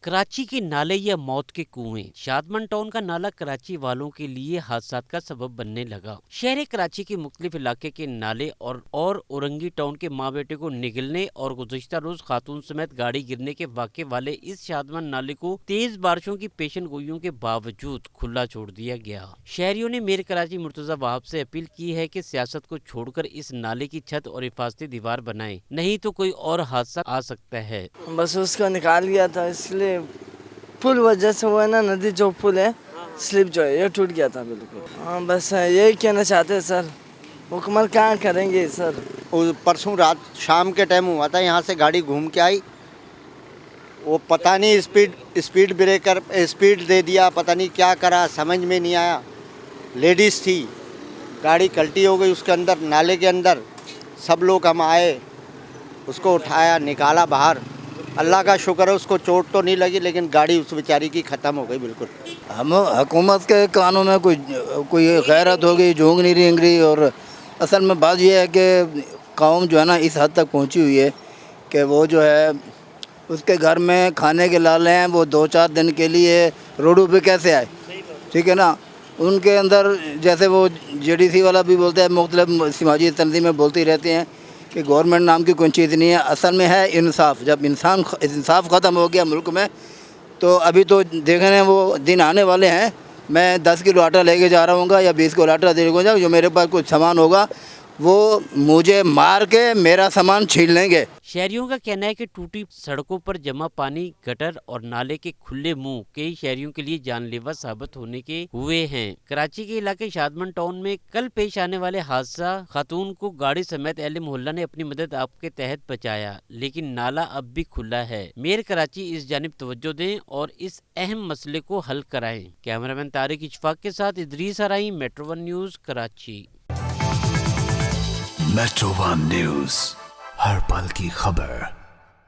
कराची के नाले या मौत के कुएं। शादमन टाउन का नाला कराची वालों के लिए हादसा का सबब बनने लगा। शहर कराची के मुख्तलिफ इलाके के नाले और औरंगी टाउन के माँ बेटे को निगलने और गुज़िश्ता रोज खातून समेत गाड़ी गिरने के वाक़े वाले इस शादमन नाले को तेज बारिशों की पेशन गोइयों के बावजूद खुला छोड़ दिया गया। शहरियों ने मेयर कराची मुर्तजा वहाब से अपील की है कि सियासत को छोड़कर इस नाले की छत और हिफाजती दीवार बनाए, नहीं तो कोई और हादसा आ सकता है। बस उसको निकाल गया था, इसलिए पुल वजह से वो है ना, नदी जो पुल है स्लिप जो है ये टूट गया था बिल्कुल। हाँ बस यही कहना चाहते हैं सर, मुकम्मल कहाँ करेंगे सर। परसों रात शाम के टाइम हुआ था, यहाँ से गाड़ी घूम के आई, वो पता नहीं स्पीड ब्रेकर स्पीड दे दिया, पता नहीं क्या करा, समझ में नहीं आया। लेडीज़ थी, गाड़ी कल्टी हो गई उसके अंदर, नाले के अंदर। सब लोग हम आए, उसको उठाया, निकाला बाहर। अल्लाह का शुक्र है उसको चोट तो नहीं लगी, लेकिन गाड़ी उस बेचारी की ख़त्म हो गई बिल्कुल। हम हुकूमत के कानों में कोई गैरत हो गई, झोंक नहीं रेंग रही। और असल में बात यह है कि कौम जो है ना इस हद तक पहुंची हुई है कि वो जो है उसके घर में खाने के लाले हैं, वो 2-4 दिन के लिए रोडों पे कैसे आए, ठीक है ना। उनके अंदर जैसे वो JDC वाला भी बोलता है, मुख्तलिफ समाजी तंजीमें बोलती रहती हैं कि गवर्नमेंट नाम की कोई चीज़ नहीं है। असल में है इंसाफ। जब इंसाफ ख़त्म हो गया मुल्क में, तो अभी तो देखने वो दिन आने वाले हैं। मैं 10 किलो आटा लेके जा रहा हूँ या 20 किलो आटा लेके जाऊँ, जो मेरे पास कुछ सामान होगा वो मुझे मार के मेरा सामान छीन लेंगे। शहरियों का कहना है कि टूटी सड़कों पर जमा पानी, गटर और नाले के खुले मुंह कई शहरियों के लिए जानलेवा साबित होने के हुए हैं। कराची के इलाके शादमन टाउन में कल पेश आने वाले हादसा, खातून को गाड़ी समेत अहले मोहल्ला ने अपनी मदद आपके तहत बचाया, लेकिन नाला अब भी खुला है। मेयर कराची इस जानिब तवज्जो दें और इस अहम मसले को हल कराएं। कैमरामैन तारिक इशफाक के साथ इदरीस हराई, metro 1 news Karachi. Metro 1 news, हर पल की खबर।